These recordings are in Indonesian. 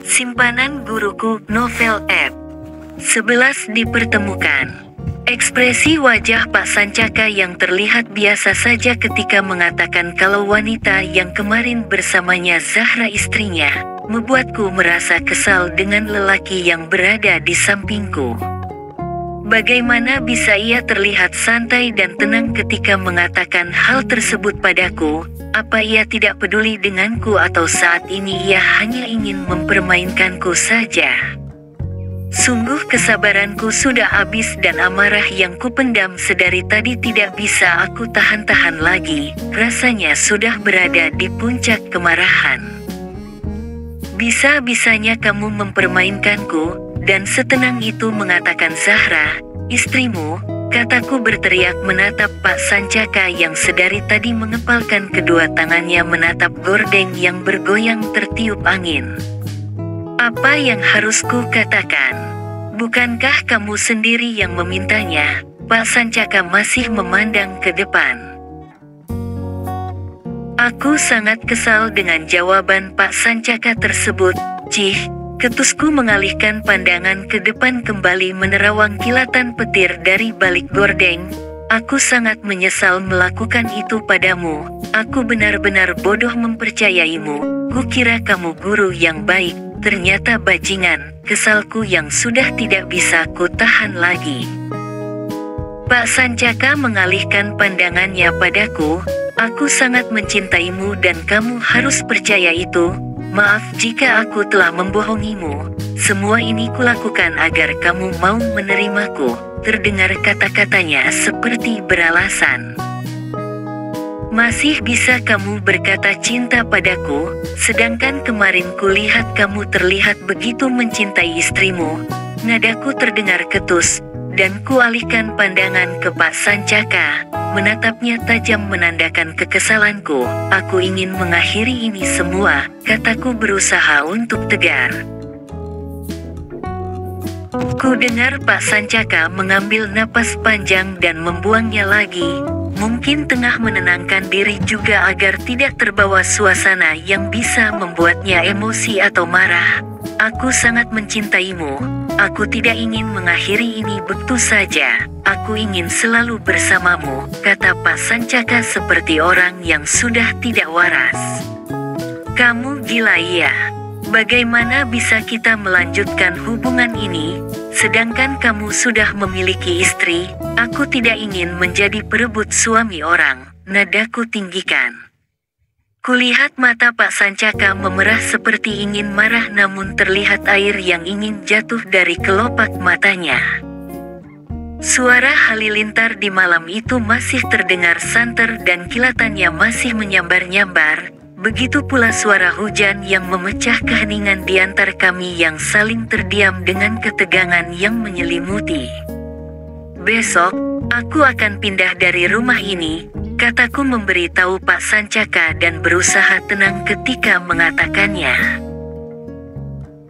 Simpanan Guruku Novel App 11 dipertemukan. Ekspresi wajah Pak Sancaka yang terlihat biasa saja ketika mengatakan kalau wanita yang kemarin bersamanya Zahra istrinya, membuatku merasa kesal dengan lelaki yang berada di sampingku. Bagaimana bisa ia terlihat santai dan tenang ketika mengatakan hal tersebut padaku? Apa ia tidak peduli denganku atau saat ini ia hanya ingin mempermainkanku saja? Sungguh kesabaranku sudah habis dan amarah yang kupendam sedari tadi tidak bisa aku tahan-tahan lagi. Rasanya sudah berada di puncak kemarahan. Bisa-bisanya kamu mempermainkanku, dan setenang itu mengatakan Zahra, istrimu, kataku berteriak menatap Pak Sancaka yang sedari tadi mengepalkan kedua tangannya menatap gordeng yang bergoyang tertiup angin. Apa yang harus ku katakan? Bukankah kamu sendiri yang memintanya? Pak Sancaka masih memandang ke depan. Aku sangat kesal dengan jawaban Pak Sancaka tersebut. Cih, ketusku mengalihkan pandangan ke depan kembali menerawang kilatan petir dari balik gordeng. Aku sangat menyesal melakukan itu padamu. Aku benar-benar bodoh mempercayaimu. Kukira kamu guru yang baik, ternyata bajingan. Kesalku yang sudah tidak bisa ku tahan lagi. Pak Sancaka mengalihkan pandangannya padaku. Aku sangat mencintaimu dan kamu harus percaya itu. Maaf jika aku telah membohongimu. Semua ini kulakukan agar kamu mau menerimaku. Terdengar kata-katanya seperti beralasan. Masih bisa kamu berkata cinta padaku, sedangkan kemarin kulihat kamu terlihat begitu mencintai istrimu. Nadaku terdengar ketus, dan kualihkan pandangan ke Pak Sancaka, menatapnya tajam menandakan kekesalanku. Aku ingin mengakhiri ini semua, kataku berusaha untuk tegar. Ku dengar Pak Sancaka mengambil napas panjang dan membuangnya lagi. Mungkin tengah menenangkan diri juga agar tidak terbawa suasana yang bisa membuatnya emosi atau marah. Aku sangat mencintaimu. Aku tidak ingin mengakhiri ini begitu saja. Aku ingin selalu bersamamu, kata Pak Sancaka seperti orang yang sudah tidak waras. Kamu gila ya? Bagaimana bisa kita melanjutkan hubungan ini, sedangkan kamu sudah memiliki istri? Aku tidak ingin menjadi perebut suami orang, nadaku tinggikan. Kulihat mata Pak Sancaka memerah seperti ingin marah namun terlihat air yang ingin jatuh dari kelopak matanya. Suara halilintar di malam itu masih terdengar santer dan kilatannya masih menyambar-nyambar. Begitu pula suara hujan yang memecah keheningan di antara kami yang saling terdiam dengan ketegangan yang menyelimuti. Besok, aku akan pindah dari rumah ini, kataku memberitahu Pak Sancaka dan berusaha tenang ketika mengatakannya.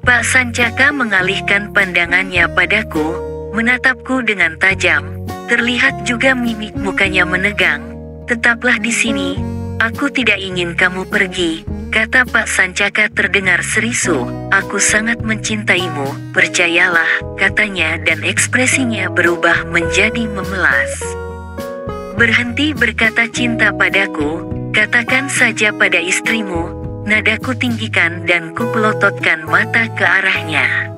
Pak Sancaka mengalihkan pandangannya padaku, menatapku dengan tajam, terlihat juga mimik mukanya menegang. Tetaplah di sini. Aku tidak ingin kamu pergi, kata Pak Sancaka terdengar serisu. Aku sangat mencintaimu, percayalah, katanya dan ekspresinya berubah menjadi memelas. Berhenti berkata cinta padaku, katakan saja pada istrimu, nadaku tinggikan dan kupelototkan mata ke arahnya.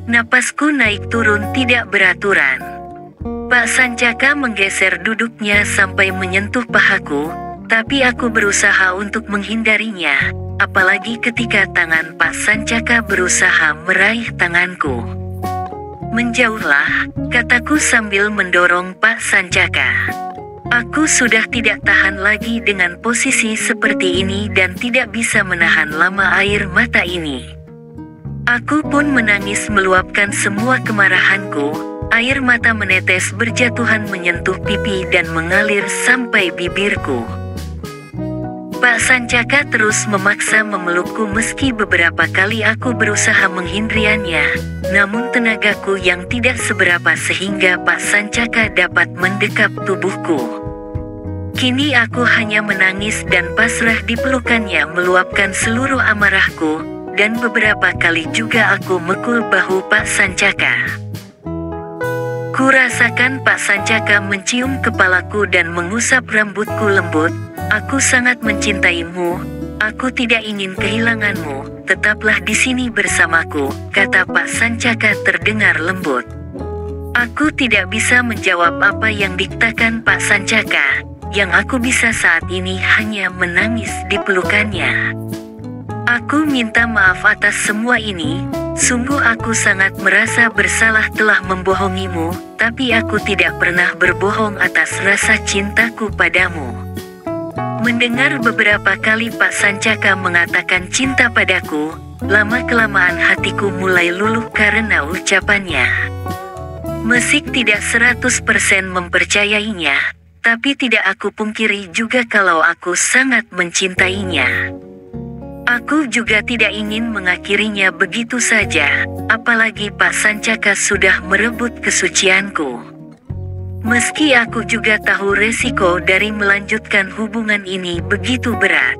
Napasku naik turun tidak beraturan. Pak Sancaka menggeser duduknya sampai menyentuh pahaku. Tapi aku berusaha untuk menghindarinya, apalagi ketika tangan Pak Sancaka berusaha meraih tanganku. Menjauhlah, kataku sambil mendorong Pak Sancaka. Aku sudah tidak tahan lagi dengan posisi seperti ini dan tidak bisa menahan lama air mata ini. Aku pun menangis meluapkan semua kemarahanku. Air mata menetes berjatuhan menyentuh pipi dan mengalir sampai bibirku. Pak Sancaka terus memaksa memelukku meski beberapa kali aku berusaha menghindarinya, namun tenagaku yang tidak seberapa sehingga Pak Sancaka dapat mendekap tubuhku. Kini aku hanya menangis dan pasrah di pelukannya meluapkan seluruh amarahku, dan beberapa kali juga aku mekul bahu Pak Sancaka. Kurasakan Pak Sancaka mencium kepalaku dan mengusap rambutku lembut. Aku sangat mencintaimu. Aku tidak ingin kehilanganmu. Tetaplah di sini bersamaku, kata Pak Sancaka terdengar lembut. Aku tidak bisa menjawab apa yang dikatakan Pak Sancaka. Yang aku bisa saat ini hanya menangis di pelukannya. Aku minta maaf atas semua ini. Sungguh aku sangat merasa bersalah telah membohongimu, tapi aku tidak pernah berbohong atas rasa cintaku padamu. Mendengar beberapa kali Pak Sancaka mengatakan cinta padaku, lama-kelamaan hatiku mulai luluh karena ucapannya. Meski tidak 100% mempercayainya, tapi tidak aku pungkiri juga kalau aku sangat mencintainya. Aku juga tidak ingin mengakhirinya begitu saja, apalagi Pak Sancaka sudah merebut kesucianku. Meski aku juga tahu resiko dari melanjutkan hubungan ini begitu berat.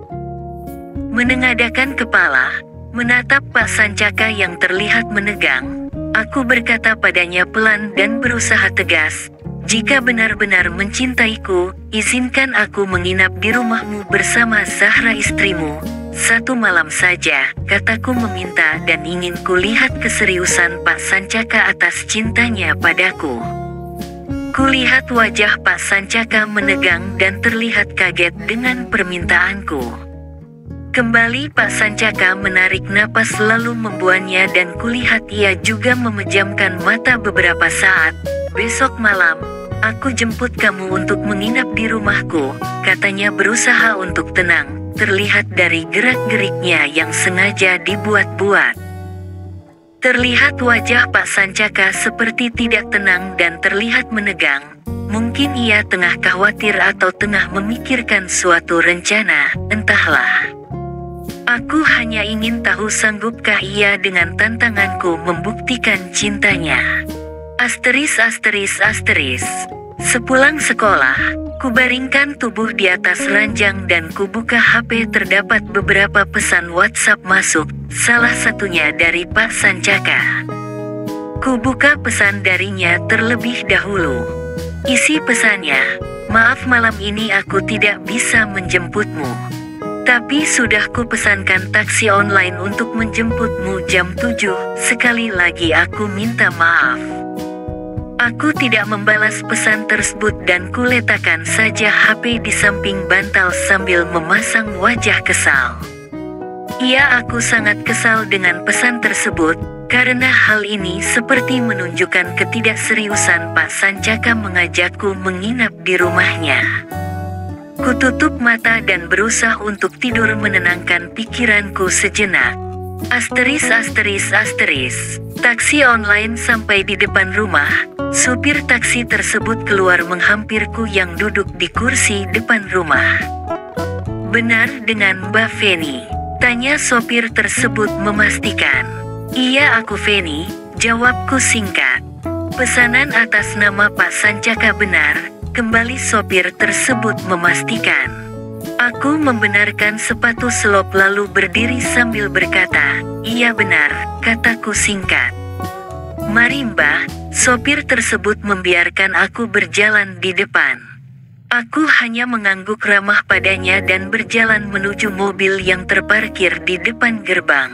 Menengadahkan kepala, menatap Pak Sancaka yang terlihat menegang, aku berkata padanya pelan dan berusaha tegas, "Jika benar-benar mencintaiku, izinkan aku menginap di rumahmu bersama Zahra istrimu. 1 malam saja," kataku meminta dan ingin kulihat keseriusan Pak Sancaka atas cintanya padaku. Kulihat wajah Pak Sancaka menegang dan terlihat kaget dengan permintaanku. Kembali Pak Sancaka menarik napas lalu membuangnya dan kulihat ia juga memejamkan mata beberapa saat. "Besok malam, aku jemput kamu untuk menginap di rumahku," katanya berusaha untuk tenang. Terlihat dari gerak-geriknya yang sengaja dibuat-buat. Terlihat wajah Pak Sancaka seperti tidak tenang dan terlihat menegang. Mungkin ia tengah khawatir atau tengah memikirkan suatu rencana, entahlah. Aku hanya ingin tahu sanggupkah ia dengan tantanganku membuktikan cintanya. Asteris. Sepulang sekolah, kubaringkan tubuh di atas ranjang dan kubuka HP. Terdapat beberapa pesan WhatsApp masuk, salah satunya dari Pak Sancaka. Kubuka pesan darinya terlebih dahulu. Isi pesannya, "Maaf malam ini aku tidak bisa menjemputmu. Tapi sudah kupesankan taksi online untuk menjemputmu jam 7. Sekali lagi aku minta maaf." Aku tidak membalas pesan tersebut dan kuletakkan saja HP di samping bantal sambil memasang wajah kesal. Iya, aku sangat kesal dengan pesan tersebut, karena hal ini seperti menunjukkan ketidakseriusan Pak Sancaka mengajakku menginap di rumahnya. Kututup mata dan berusaha untuk tidur menenangkan pikiranku sejenak. Asteris. Taksi online sampai di depan rumah. Supir taksi tersebut keluar menghampirku yang duduk di kursi depan rumah. "Benar dengan Mbak Feni?" tanya sopir tersebut memastikan. "Iya, aku Feni," jawabku singkat. "Pesanan atas nama Pak Sancaka benar?" kembali sopir tersebut memastikan. Aku membenarkan sepatu selop lalu berdiri sambil berkata, "Iya benar," kataku singkat. "Mari Mbak." Sopir tersebut membiarkan aku berjalan di depan. Aku hanya mengangguk ramah padanya dan berjalan menuju mobil yang terparkir di depan gerbang.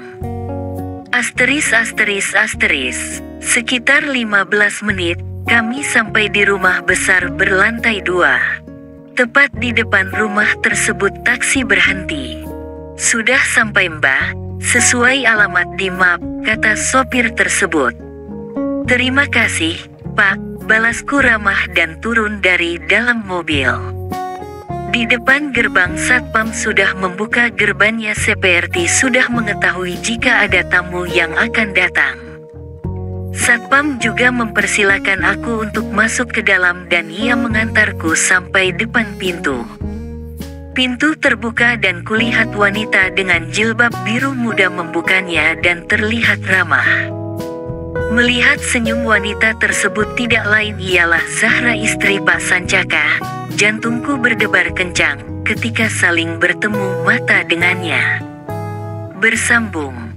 Asteris. Sekitar 15 menit, kami sampai di rumah besar berlantai 2. Tepat di depan rumah tersebut taksi berhenti. "Sudah sampai Mbak, sesuai alamat di map," kata sopir tersebut. "Terima kasih, Pak," balasku ramah dan turun dari dalam mobil. Di depan gerbang satpam sudah membuka gerbangnya seperti sudah mengetahui jika ada tamu yang akan datang. Satpam juga mempersilakan aku untuk masuk ke dalam dan ia mengantarku sampai depan pintu. Pintu terbuka dan kulihat wanita dengan jilbab biru muda membukanya dan terlihat ramah. Melihat senyum wanita tersebut tidak lain ialah Zahra istri Pak Sancaka, jantungku berdebar kencang ketika saling bertemu mata dengannya. Bersambung.